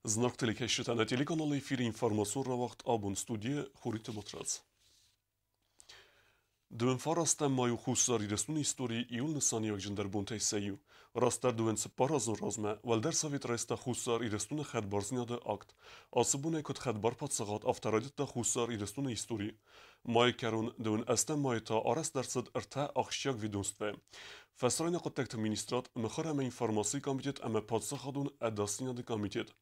Знак телекешите на телеканал эфир информацион равахт абун студия Хурит Матрац. Дuen фарастем маю хусари рестун истории иул нисаниак жиндар бунтей сею. Растар дуен се паразон разме, валдер совет реста хусар и рестун хедбарзняде акт. Асыбуне кот хедбар патсагат авторадита хусар и рестун истории. Май карун дуен эстем майта арас дерсад ирта ахшяк видунстве. Фесрайна قد министрат مخرم информации комитет ама патсахадун эдасняде комитет.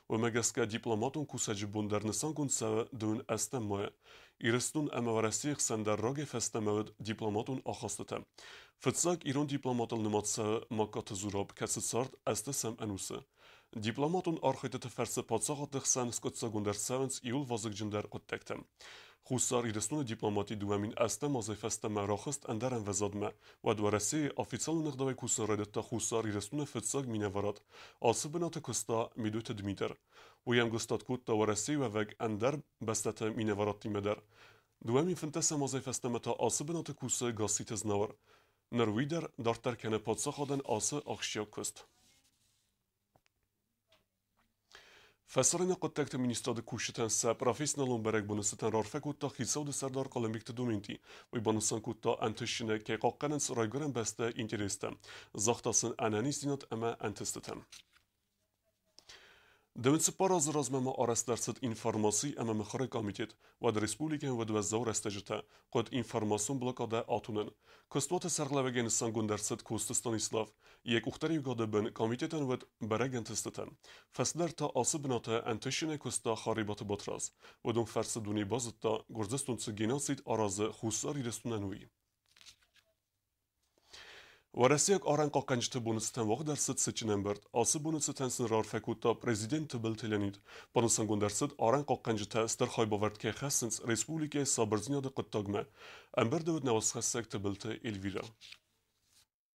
ومجسك дипломатون كوسجبون در نسان كون سوا دون استم مايا. إيرستون أما ورسيخ سندر راجع فستمود дипломатون آخاستم. فتساق إيران дипломات النمات سوا مكات زوراب كسر سارد استسم أنوسه. дипломатون أرخيت تفرس پادساقات دخسان سكتساقون در سوانس إيول وازق جندر قد تكتم. خصار إيرستون дипломاتي دوامين استم وظيف استم راخست اندرن وزادمه و دورسي أفيتسال نقدوي كوسر ردتا خصار إيرستون فتساق مينورات آسبنات كستا ميدوت دميتر. ويام قصتات كوت تورسي وفق اندر بستة مينورات تيمدر. دوامين فنتسا وظيف استمتا آسبنات كوسر غاسيت زنور. نرويدر دارتر كان پادساقادن آس أخشيا كست. فسرنا قد تكت منستاد كوشتن سا بروفيسيونالون برك بنستن رارفه كوتا خيساود سردار قلمبيكت دومينتي و بنسان كوتا انتشنه كي قاقنن سرايغرن بسته انتريستم زاختاسن انانيستينات اما انتستتم Dëvën së para zërazme më aras dërset informasi e më mëkhare komitet, wa dë Respubliken vë dëve zaur estejëte, kod informasun blokade atunën. Këstuate sërgleve në gun dërset kustë Stanislav, jek uhteri ga dëbën komiteten vëd beregen të stëten. Fesler ta asë bënate entëshine kusta kharibat botraz, vëdun fersë duni bazët ta gërzëstun të ginasit arazë khusari restunen uj. ورسيك آرن قاقنج تبونستن وقت درست سچنن برد. آسه بونستن سنرار فکوتا پرزیدنت بلتلنید. بانسنگون درست آرن قاقنج تا استر خای باورد که خسنس رسپولیک سابرزنیاد قطاگمه. امبر دود نواس خسک تبلت الویرا.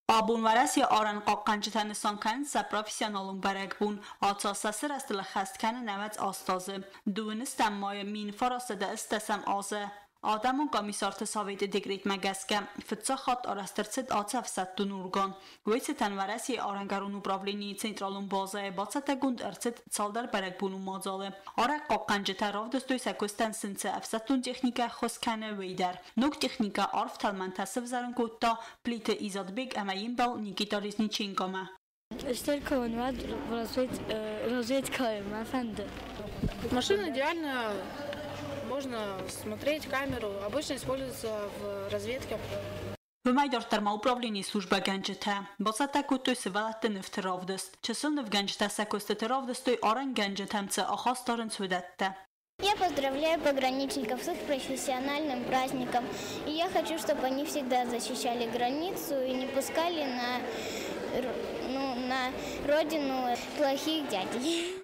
Abun varasi aran qaqqançıtan sankan sa professionalun barakbun atsasasır astılı xastkanı nəvəc astazı. Duvinistan maya min farasıda istesem azı. Adamın komissartı saveti degret məgəskə fıtsaxat arastırçıd atsafsat dunurgan. Veysetən varasi arangarun upravleni centralun bazaya batsata gund ərçıd çaldar barakbunun macalı. Araq qaqqançıta ravdüstü səkustan sınsı əfsatun texnika xoskanı veyder. Nuk texnika arf talman tasıv zarın kodda plite izadbeg əməyin bal Nikita Resnichenkama. اشتركوا ونواد разведка, фэнды. Машина идеально, можно смотреть камеру, обычно используется в разведке. Vëmajdortërma upravleni служба гэнчëtë, босата кутoj se valate nëftë ravdëst, qësëll nëv гэнчëtë sa kostë të ravdëstoj aran гэнчëtëm që ahastarën sudette. Я поздравляю пограничников с их профессиональным праздником. И я хочу, чтобы они всегда защищали границу и не пускали на родину плохих дядей.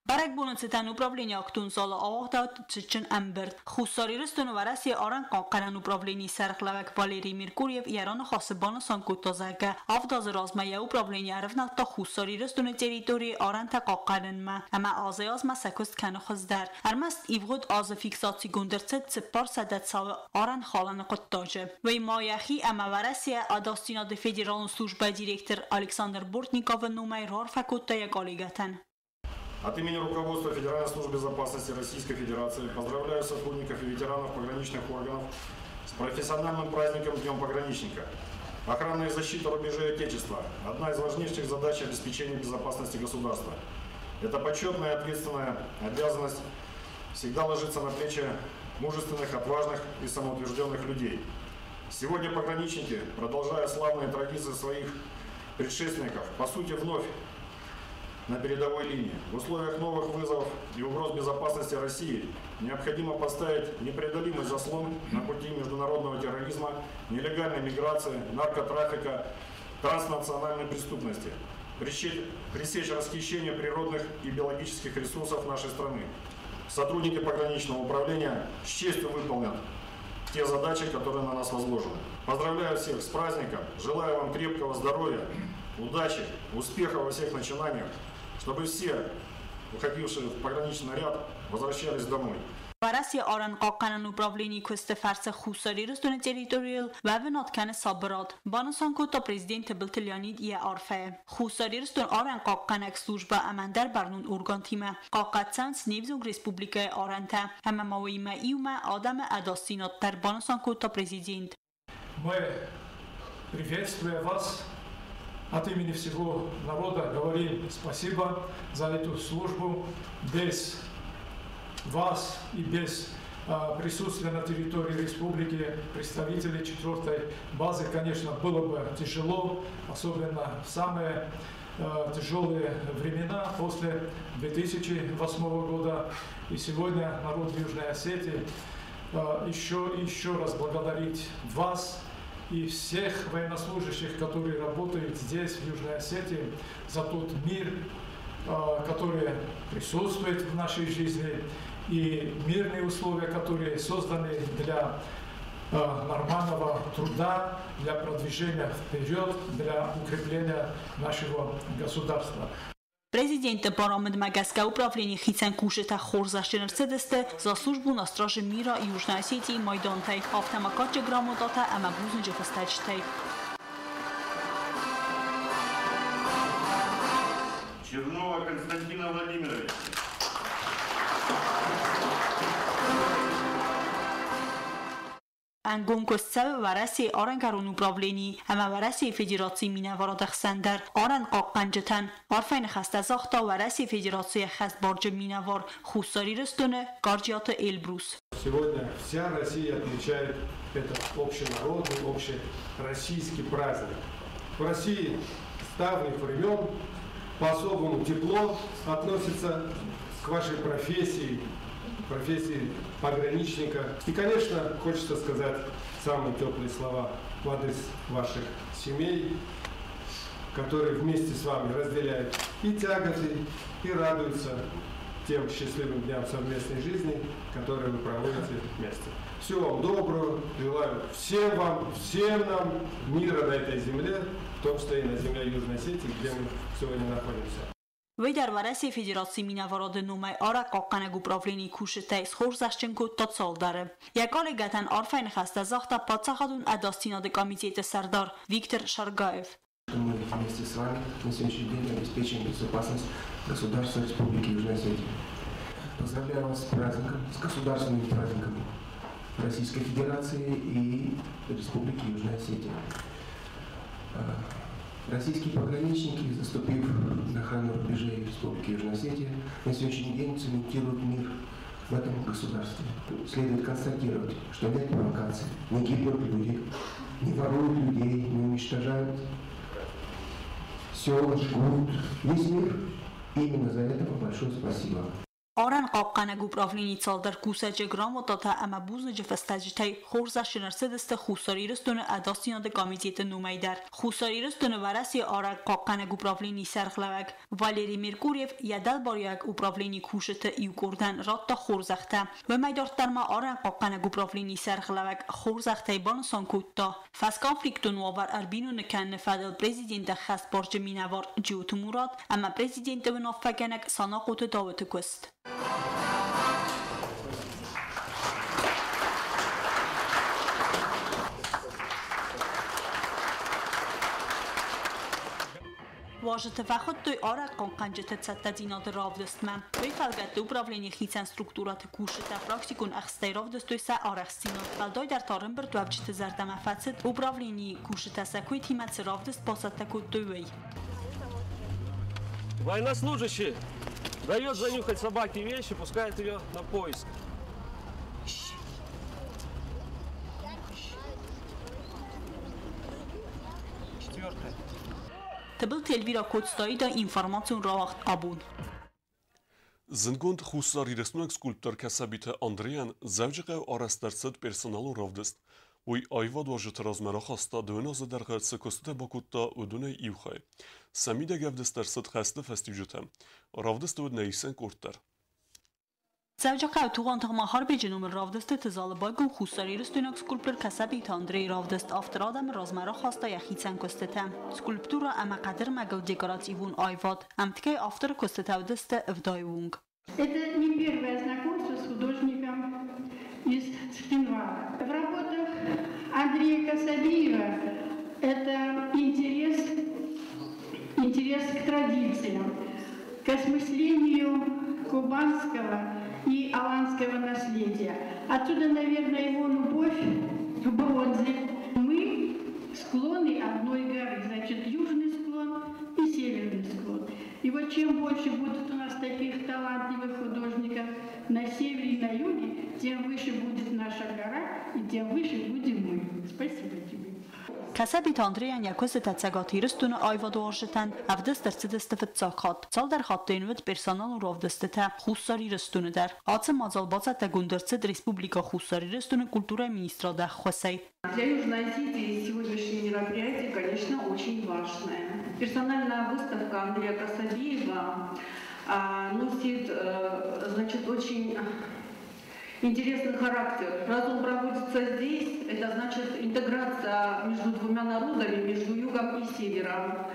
Barek bunun upravleni aktun sala avaqda ççın ambert. Xusari restonu varasi aran qaqqaran upravleni sarxlavak Valeri Merkuryev yaran xasıbanı sankutazaga. Avdaz razmaya upravleni arifnaqta xusari restonu teritori aran ta qaqqaranma. Ama azayaz masakust kanı xazdar. Armast ivgud az fiksatsi gundertset separ sadat sav aran xalan qattaje. Ve mayaxi ama varasi adastina de federal служба директор Александр Бортников numai rar fakutta yagaligatan. От имени руководства Федеральной службы безопасности Российской Федерации поздравляю сотрудников и ветеранов пограничных органов с профессиональным праздником Днем пограничника. Охрана и защита рубежей Отечества – одна из важнейших задач обеспечения безопасности государства. Эта почетная и ответственная обязанность всегда ложится на плечи мужественных, отважных и самоутвержденных людей. Сегодня пограничники, продолжая славные традиции своих предшественников, по сути вновь на передовой линии. В условиях новых вызовов и угроз безопасности России необходимо поставить непреодолимый заслон на пути международного терроризма, нелегальной миграции, наркотрафика, транснациональной преступности, пресечь расхищение природных и биологических ресурсов нашей страны. Сотрудники пограничного управления с честью выполнят те задачи, которые на нас возложены. Поздравляю всех с праздником, желаю вам крепкого здоровья, удачи, успеха во всех начинаниях, чтобы все, уходившие в пограничный наряд, возвращались домой. Вараси Аран Қоққанан управление Косты Фарса Хусари Рустуны территориал Вавеноткан Сабрат. Банасан Кота президент был Леонид Е. Арфе. Хусари Рустун Аран Қоққанак служба Амандар Барнун Ургантима. Қоққатсан Сневзуг Республика Аранта. Хамамауима Иума Адама Адастинат Тар Банасан Кота президент. Мы приветствуем вас. От имени всего народа говорим спасибо за эту службу. Без вас и без присутствия на территории республики представителей 4-й базы, конечно, было бы тяжело, особенно в самые тяжелые времена после 2008 года. И сегодня народ Южной Осетии еще раз благодарить вас и всех военнослужащих, которые работают здесь, в Южной Осетии, за тот мир, который присутствует в нашей жизни, и мирные условия, которые созданы для нормального труда, для продвижения вперед, для укрепления нашего государства. Президент Барамед Магаска управление Хицен Кушета Хорзашнерцедесте за службу на страже мира Южной Осетии Майдантай автомакаче грамотата амабузунже фастачтай. Чернова Константина Владимировича. انگون کسب ورسی آرن کرون اوپراولینی اما ورسی فدراسی مینوارد خسندر آرن قاقنجتن آرفین خسته زاختا ورسی فدراسی خست بارج مینوار خوستاری رستونه گارجیات ایلبروس. Сегодня вся Россия отмечает этот общенародный, общероссийский праздник. В России с давних времен по-особому тепло относится к вашей профессии пограничника. И, конечно, хочется сказать самые теплые слова в адрес ваших семей, которые вместе с вами разделяют и тяготы, и радуются тем счастливым дням совместной жизни, которые вы проводите вместе. Всего вам доброго, желаю всем нам мира на этой земле, в том числе и на земле Южной Осетии, где мы сегодня находимся. وی در ورسی فدراسی مینوارد نومای آرا قاقنگ управление کушته از خورزشچنکو تا سال داره. یکال گتن آرفین خسته زاخته پادساخدون اداستیناد комитета سردار Виктор Шаргаев. Мы вместе с вами на сегодняшний день обеспечим безопасность государства Республики Южной Осетии. Поздравляю вас с праздником, с государственными праздниками Российской Федерации и Республики Южная Осетия. Российские пограничники, заступив на охрану рубежей Республики Южная Осетия, на сегодняшний день цементируют мир в этом государстве. Следует констатировать, что нет провокаций, не гибнут люди, не воруют людей, не уничтожают села, жгут весь мир. И именно за это большое спасибо. آرن قاقنگ управление цалдар кусаче грамотата ама бузунже фастажтай хорзашнерцедесте خوستاری رستونه اداستیناد комитета нумайдар. خوستاری رستونه ورسی آرن قاقنگ управление سرخلوگ والری مرکوریف یدل باریگ управление کوشته یوکردن راتا خورزخته و میدارترما آرن قاقنگ управление سرخلوگ خورزخته بانسان کوتا فاس کانفلیکتون وار اربینو نکن فدال پرزیدنت خست بارج مینوار جوت مراد اما پرزیدنت و نافگنگ ساناقوت داوت کست. Важите вахот той ара конканжете цаттадинад равдестман. Той фалгат управление хицен структурат кушета практикун ахстай равдестой са арахсинад. Фалдой дар тарым бир дуабчите зардам афацет управление кушета сакуй тимат равдест пасаттакут той. Военнослужащий дает занюхать собаке вещи, пускает ее на поиск. Четвертое. Тбыл телвира кодстаи да информацион равахт абун. Зингонд хусари ресунак скульптор касабита Андреян завжиqa арастарсад персоналу равдест. Уй айвад важит размера хаста дөназы даргатсы косты бакутта удуне ивхай. Самида гавдестарсад хасты фестивжута. Равдест уд нейсен курттар. Завжиqa туғантық махар беженум равдесте тзалбайгум хусари рестунак скульптор касабита Андрей равдест авторадам размера хаста яхицен костета. Скульптура ама қадр магал декоративун айвад. Амткай автор костета вдесте вдайвунг. Это не первое знакомство с художником Андрея Касабиева – это интерес к традициям, к осмыслению кубанского и аланского наследия. Отсюда, наверное, его любовь к бронзе. Мы склоны одной горы, значит, южный склон и северный склон. И вот чем больше будет у нас таких талантливых художников на севере и на юге, тем выше будет наша гора и тем выше будем мы. Спасибо тебе. Կասաբիտ Անդրեյան յակոսը տացագաթիրստունը այվադուարժետան ավդստր ծդստվտ ծակատ ծալդար խատտենուտ պերսոնալ ու ռովդստը խուսարիրստունը դար ացը մազալբացա տագունդրցդ Республика խուսարիրստունը կուլտուրա министра Хосей. Для Южной Осетии сегодняшнее мероприятие, конечно, очень важное. Персональная выставка Андрея Касабиева носит, значит, очень интересный характер. Раз он проводится здесь, это значит интеграция между двумя народами, между югом и севером.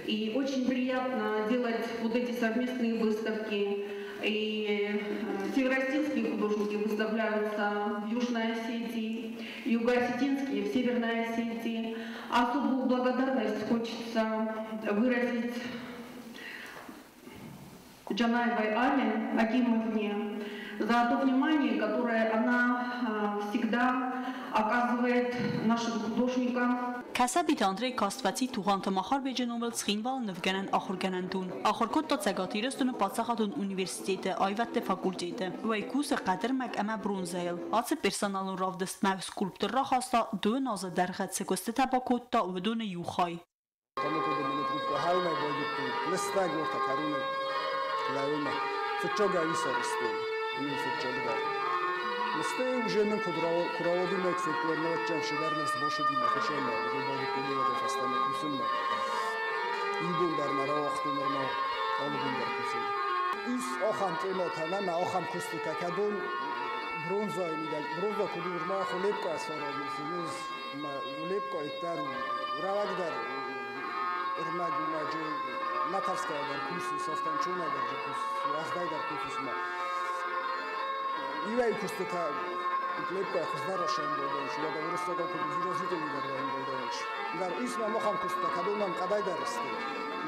И очень приятно делать вот эти совместные выставки. И североосетинские художники выставляются в Южной Осетии, югоосетинские в Северной Осетии. Особую благодарность хочется выразить Джанаевой Али Акимовне за то внимание, которое она всегда оказывает нашим художникам. Կասաբիտ Անդրեյ Կաստվածի թուղանտմախար բեջնումել ցխինվալ նվգանան ախորգանանդուն ախորկոտ տացագաթիրստունը պատսախատուն ունիվերսիտետը այվատե ֆակուլտետը վայկուսը qadr mak ama bronzayl ացը պերսոնալուն ռավդստմավ սկուլպտորա հաստա դու նազը դարխած սեկոստը տաբակոտտա ուվդունը յուխայ Мы уже мы кураводим их фольклорного чамшидарность больше дина хошема уже будет периода фастана кусуна идун дар наравахту норма албун дар кусун ис охам тематана на охам кустика кадон бронза имидал бронза кудурма холепка асарамисинус ма холепка иттар равагдар ирмадунаджи натарская дар кусу софтанчуна дар кус ахдай дар кусусма Ивай кустика лепка хздарошен додаш, я говорю, что как вирусители дарваем додаш. Дар исма мохам кустика, кадомам кадай дарсте.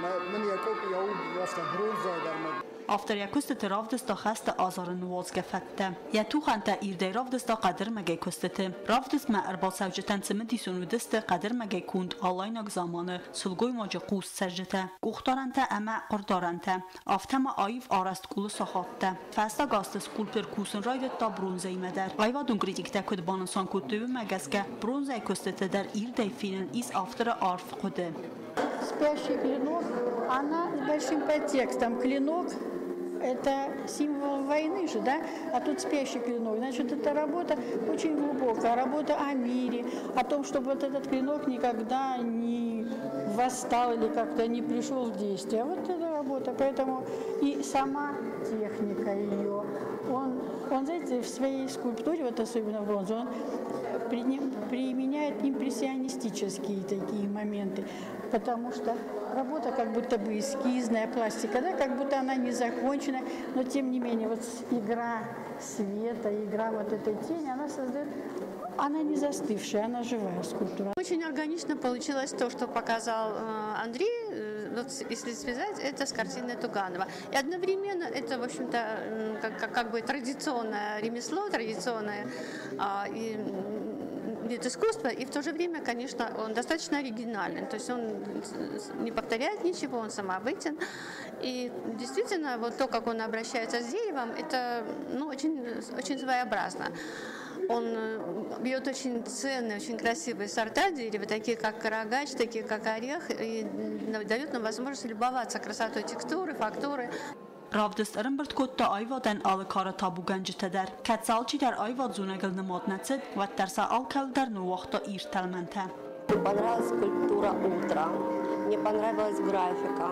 Мен якоб яу вафта бронза дарма. Ավտարյակուստը ռավդստա խաստը ազարն ուոզգեֆատտը Յաթուխանտա իրդե ռավդստա qadr մագե կուստը ռավդս մա արբասավջտան ցմտիսունու դստը qadr մագե կունդ ալայնակ zamanı սուլգոյ մոջը qus սերջտը կուխտարանտա ամա qurdaranտա ավտամա այվ արաստ կուլը սախատտը ֆաստա գաստս կուլպեր կուսն ռայդտա բրոնզեի մդար այվադուն կրիտիկտա կոդ բանասան կուտուվը մագասկա բրոնզայ կուստը դար իրդե ֆինն իս ավտրա արֆ qode Спящий клинок, она с большим подтекстом. Клинок – это символ войны же, да? А тут спящий клинок. Значит, это работа очень глубокая, работа о мире, о том, чтобы вот этот клинок никогда не восстал или как-то не пришел в действие. Вот эта работа. Поэтому и сама техника ее. Он, знаете, в своей скульптуре, вот особенно в бронзе, он применяет импрессионистические такие моменты, потому что работа как будто бы эскизная, пластика, да, как будто она не закончена, но тем не менее вот игра света, игра вот этой тени, она создает, она не застывшая, она живая скульптура. Очень органично получилось то, что показал Андрей, вот, если связать это с картиной Туганова. И одновременно это, в общем-то, как бы традиционное ремесло, традиционное вид искусства, и в то же время, конечно, он достаточно оригинальный, то есть он не повторяет ничего, он самобытен, и действительно вот то, как он обращается с деревом, это очень, очень своеобразно. Он бьет очень ценные, очень красивые сорта дерева, такие как карагач, такие как орех, и дает нам возможность любоваться красотой текстуры, фактуры. Ravdist ըրմբրտ կոտտա այվադեն ալը կարը թաբու գանջտը դար, կացալչի դար այվադ զունագլ նմոտնացդ, վատ դարսա ալքալ դար նուվախտա իր տալմենթը. Понравилась скульптура утра, мне понравилась графика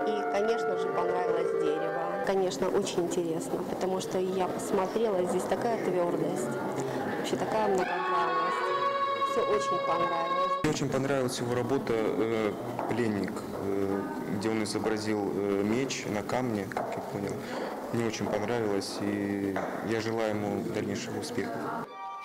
и, конечно же, понравилось дерево. Конечно, очень интересно, потому что я посмотрела, здесь такая твердость, вообще такая многогранность. Все очень понравилось. Мне очень понравилась его работа «Пленник», где он изобразил меч на камне, как я понял. Мне очень понравилось, и я желаю ему дальнейшего успеха.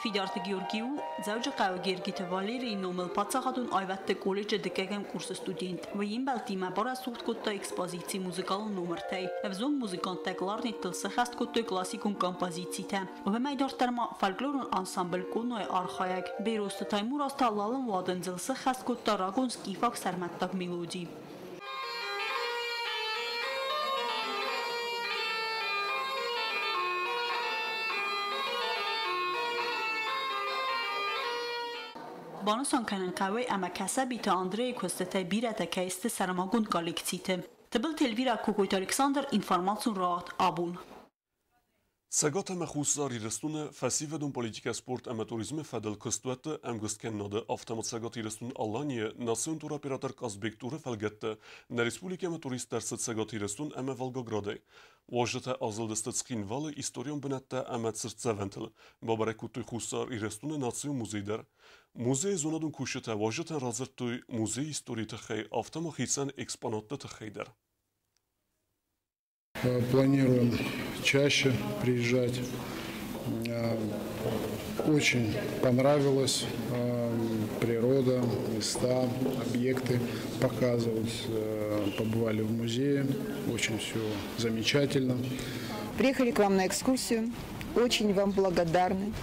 Fidarte Georgiou, Zauja Georgita Valeri Nomel Patsahadun Ayvatte College Dekegem kurs student. Vim Baltima Bora sucht kotta expozicji muzykalną numer tej. Evzon muzykant teglarni tılsıxast kotta klasikun kompozitsite. Ve meydortarma folklorun ansambl konoy arxayek. Berostu Taymur astallalın vadın zılsıxast kotta ragon skifak sermettak melodi. Banosan kanan qaway ama kasabita Andrei Kostetay birata kayste saramagun kolekcite. Tabel telvira Kukoyt Alexander informacjon rahat abun. Sagat ama khusari restune fasivedun politika sport ama turizme fadel kostuette am gostkennade aftamat sagat restun Alanya nation tur operator Kazbek felgette na Respublika ama turist derset sagat restun ama Volgograde. Wajete azıldestet skinvalı istorion benatta ama tsirtseventel. Babarekutu khusar restune nation muzeider. Muzej zonadun kuşete wajete razertuy muzej истории тхей автома хитсан экспонатты тхейдер. Планируем чаще приезжать. Очень понравилось природа, места, объекты показывать. Побывали в музее, очень все замечательно. Приехали к вам на экскурсию, очень вам благодарны.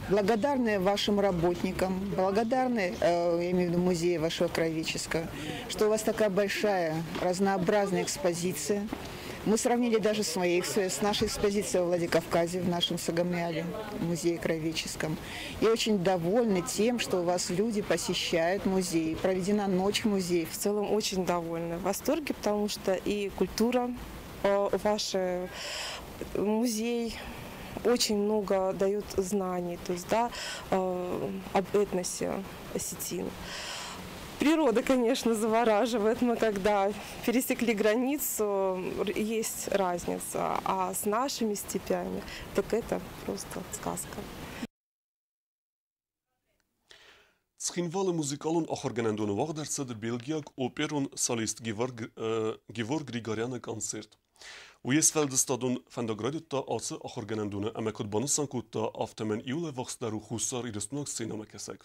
Благодарны вашим работникам, благодарны, я имею в виду музея вашего краеведческого, что у вас такая большая, разнообразная экспозиция. Мы сравнили даже с нашей экспозицией во Владикавказе, в нашем Сагомяле, музее краеведческом. И очень довольны тем, что у вас люди посещают музей. Проведена ночь в музее. В целом очень довольны, в восторге, потому что и культура, ваш музей очень много дает знаний, то есть, да, об этносе осетин. Природа, конечно, завораживает. Мы когда пересекли границу, есть разница. А с нашими степями, так это просто сказка. Skinvalı muzikalun axorganandonu vaxt dersedir Belgiyak operun solist Gevor Grigoryan koncert. U Jesveldestadun Fendagradita aцы axorganandonu emekot banısan kutta aftemen iule vaxtdaru xusar irestunak scenamakesek.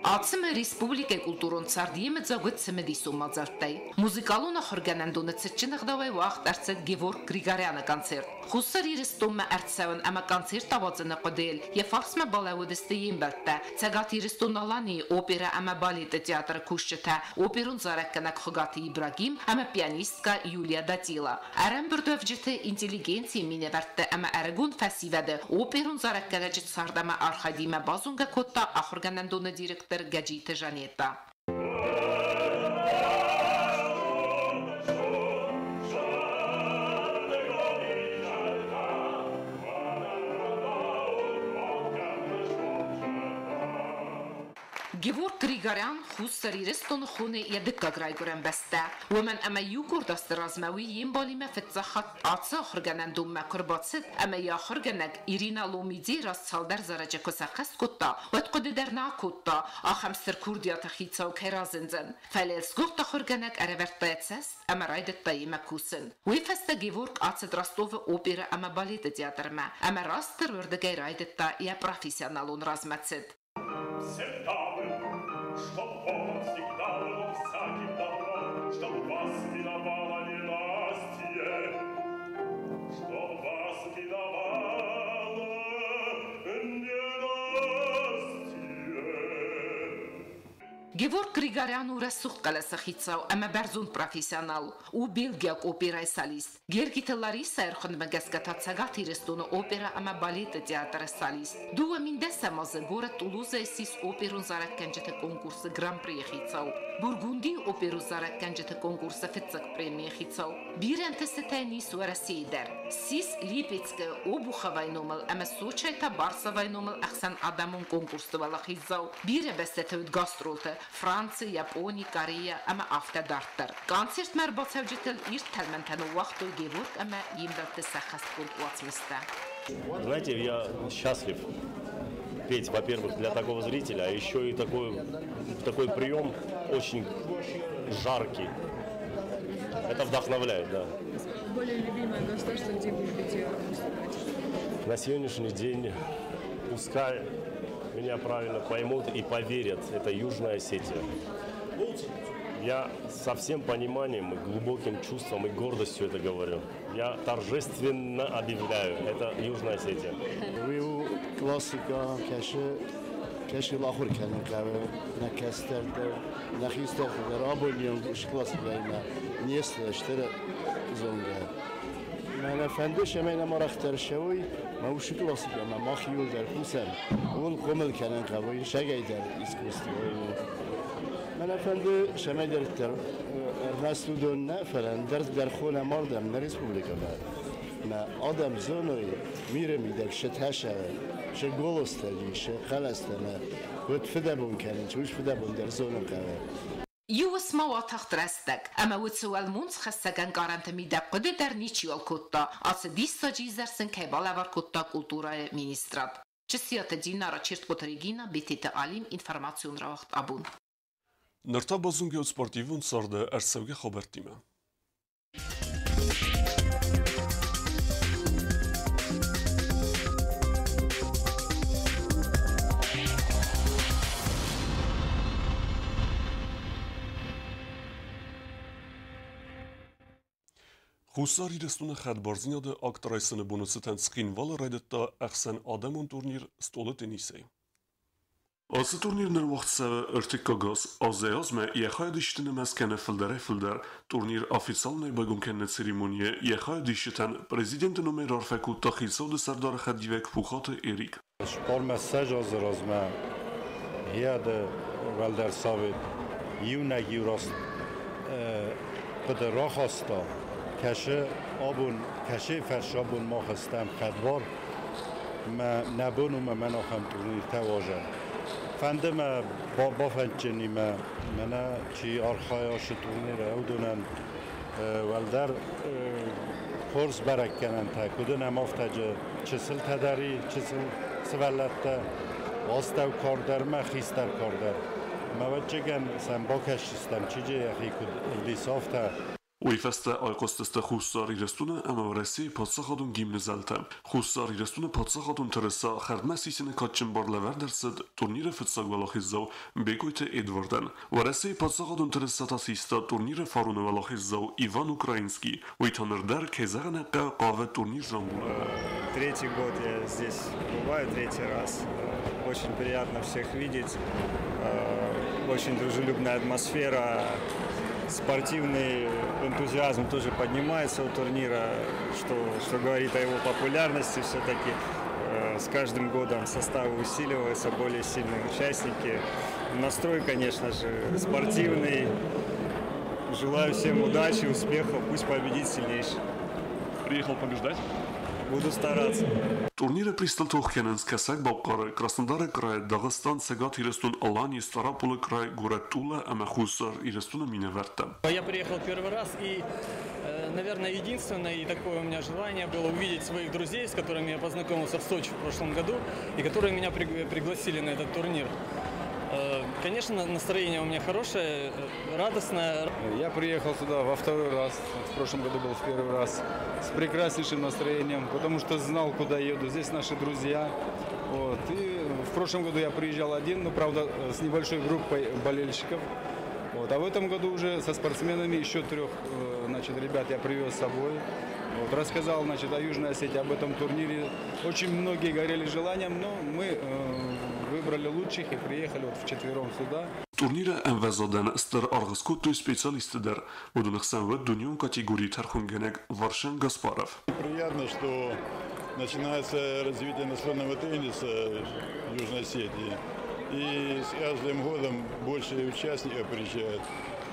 Ացմը Ռեսպուբլիկե կուլտուրոն ցարդիեմը ծագոց մդիսումազարտայ մուզիկալոնը խորգանանդոնը ցճնղդավայ վախտ արծետ Գևորգ Գրիգարյանը կոնցերտ խուսար իրստոմը արծավն ամա կոնցերտ ավածնը կդել եւ ֆարսմը բալավոդստեին բարտա ցագատ իրստոնալանի օպերա ամա բալետը թատրը քուշչտա օպերուն զարակնակ խգատի Իբրագիմ ամա պիանիստկա Յուլիա Դատիլա արամբրդովջտե ինտելիգենցի մինեվարտը ամա արագուն ֆասիվադը օպերուն զարակնակ ցարդամա արխադիմա բազունգա կոտա խորգանանդոնը դիրեկտոր Gagita Janeta. Գևորգ Գրիգարյան խուսարի ռեստոնը խոնե յադկա գրայգորեն բստա ومن اما یوکور دست رازموی یم بالیم فتزخات آتسا خرگنندوم مکرباتست اما یا خرگنگ ایرینا لومیدی راست سالدر زرجه کساقست کتا و تقد در ناکتا آخم سرکوردیا تخیطا و کرازنزن فلیلس گفت خرگنگ ارورتایتسست اما رایدت تایی مکوسن وی فستا گیورگ آتسد راستوف اوپیره اما بالیت دیاترما اما راستر وردگای رایدت تا یا پروفیسیونالون رازمتسد Чтоб он всегда был всяким добром, чтоб вас миновало ненастье, чтоб вас миновало ненастье. Գևորգ Գրիգարյան ուրասուխ կլասախիցավ ամա բարձուն պրոֆեսիոնալ ու Բելգիակ օպերայի սալիստ Գերգիտը Լարիսա երխն մգասկատացագատ իրստոնը օպերա ամա բալետը թատրը սալիստ դուը մինդեսա մազը գորը Տուլուզը սիս օպերուն զարակկանջը կոնկուրսը Գրան Պրի խիցավ Բուրգունդի օպերու զարակկանջը կոնկուրսը ֆիցակ պրեմիա խիցավ Բիրենտեսետայնի սուարասիդեր սիս Լիպեցկը օբուխավայնոմալ ամա Սոչայտա Բարսավայնոմալ ախսան Ադամուն կոնկուրսը վալախիզավ Բիրը բեսետը գաստրոլտը Fransa, Yaponiya, Koreya ama avtodartlar. Konsert mərbacavcıtıl ir təlməntəni vaxtı Геворг ama yimdaltı сахаскул уацмыста. Знаете, я счастлив петь, во-первых, для такого зрителя, а еще и такой прием очень жаркий. Это вдохновляет, да. Более любимое государство, где вы любите выступать? На сегодняшний день пускай меня правильно поймут и поверят, это Южная Осетия. Я со всем пониманием, и глубоким чувством и гордостью это говорю. Я торжественно объявляю, это Южная Осетия. Классика, كشي الآخر كانوا كذا نكستر نخيستر في الرابع اليوم إيش كلاسيكا إنه نيست اشترى زونجا ما أنا فندش ما أنا مرة اختار شوي ما وش كلاسيكا ما خيول در خسر والقمل كانوا كذا شجع در إسكوستي ما أنا فند شما درتر الناس تدون فلان در خونه مردم در ريسبوبليكا ما آدم زنوی میره میده شتهشه شه گلسته شه خلسته ما بود فدا بون کنی چوش فدا بون در زنو کنه يوس مواطخ درستك أما وتسوال مونس خسجن قارنت ميدا قد در نيچيال كوتا أص ديستا جيزرسن كيبالا ور كوتا كولتورا مينسترات چسيات دينا را چيرت كوتريگينا بيتيت عالم информацион равахт абун نرتا بازونگه سپورتیون سارده ارسوگه خبرتیمه Хусари рестуна хадбарзиняда актрайсыны бонусытан скинвала райдатта ахсан адамон турнир столы тенисей. Асы турнирнер вақтсавы ыртиккагас азаязме яхай диштыны мәскәне филдер турнир официальный байгонкенне церемония яхай диштан президенты номер арфаку тахилсауды сардар хаддивек фухаты Эрик. Шпор месседж азразме яда валдер савит юна юраст قدر خاستا کشه آبون کشه فرش آبون ما خستم خدبار ما نبونم من آخم تونی تواجه فنده ما با فنچنی ما منا چی آرخایاش تونی را او دونن ولدر خورس برکنن تا کدونم افتجه چسل تداری چسل سولت واستو کاردر ما خیستر کاردر ما وجهن سم با کشیستم چیجه یخی کد لیسافته Уйфаста айқостаста хусари рестуна ама Россия подсахадун гимнезалта. Хусари рестуна подсахадун тереса хардмасисine качын барлавар дерсед турнире футсагвалахиззау бекойте Эдварден. В России подсахадун тереса тасиста турнире фарунавалахиззау Иван Украинский. Уйтанердар кезаганакка каве турнир жамбула. Третий год я здесь бываю, третий раз. Очень приятно всех видеть. Очень дружелюбная атмосфера. Спортивный энтузиазм тоже поднимается у турнира, что говорит о его популярности. Все-таки с каждым годом составы усиливаются, более сильные участники. Настрой, конечно же, спортивный. Желаю всем удачи, успехов, пусть победит сильнейший. Приехал побеждать? Буду стараться. Турниры присталтох Кененскесек Балкары, Краснодарый край, Дагестан, Сегат, Ирестун, Алани, Старополы край, город Тула, Амахусар, Ирестун, Миневерта. Я приехал первый раз и, наверное, единственное и такое у меня желание было увидеть своих друзей, с которыми я познакомился в Сочи в прошлом году и которые меня пригласили на этот турнир. Конечно, настроение у меня хорошее, радостное. Я приехал сюда во второй раз, в прошлом году был в первый раз, с прекраснейшим настроением, потому что знал, куда еду. Здесь наши друзья. Вот. И в прошлом году я приезжал один, но, правда, с небольшой группой болельщиков. Вот. А в этом году уже со спортсменами еще 3 ребят я привез с собой. Вот, рассказал о Южной Осетии, об этом турнире. Очень многие горели желанием, но мы выбрали лучших и приехали вчетвером сюда. Турнира МВЗДН стар аргыскуту специалистидер. Удунахсан в дуньон категории Тархунгенек Варшен Гаспаров. Приятно, что начинается развитие настольного тенниса в Южной Осетии. И с каждым годом больше участников приезжает.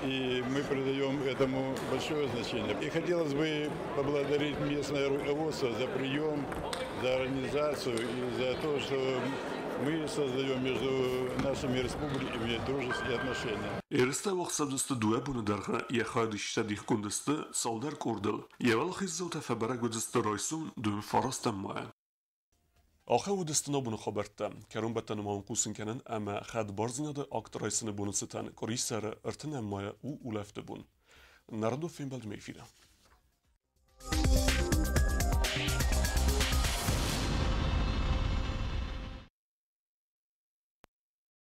И мы придаем этому большое значение. И хотелось бы поблагодарить местное руководство за прием, за организацию и за то, что мы создаем между нашими республиками дружеские отношения. Эресте вақсабдысты дуя буны дарга яхадышта дихкундысты салдар курдыл. Евал хиззаута фабара гудысты райсун дуын фарастан мая. آخه ودستنا بونه خبرتا کرون بتن مانقوسن کنن اما خد بارزنده اکترایسن بونه ستن کاری سر ارتن امای او اولفته بون نردو فیلم بلد میفیده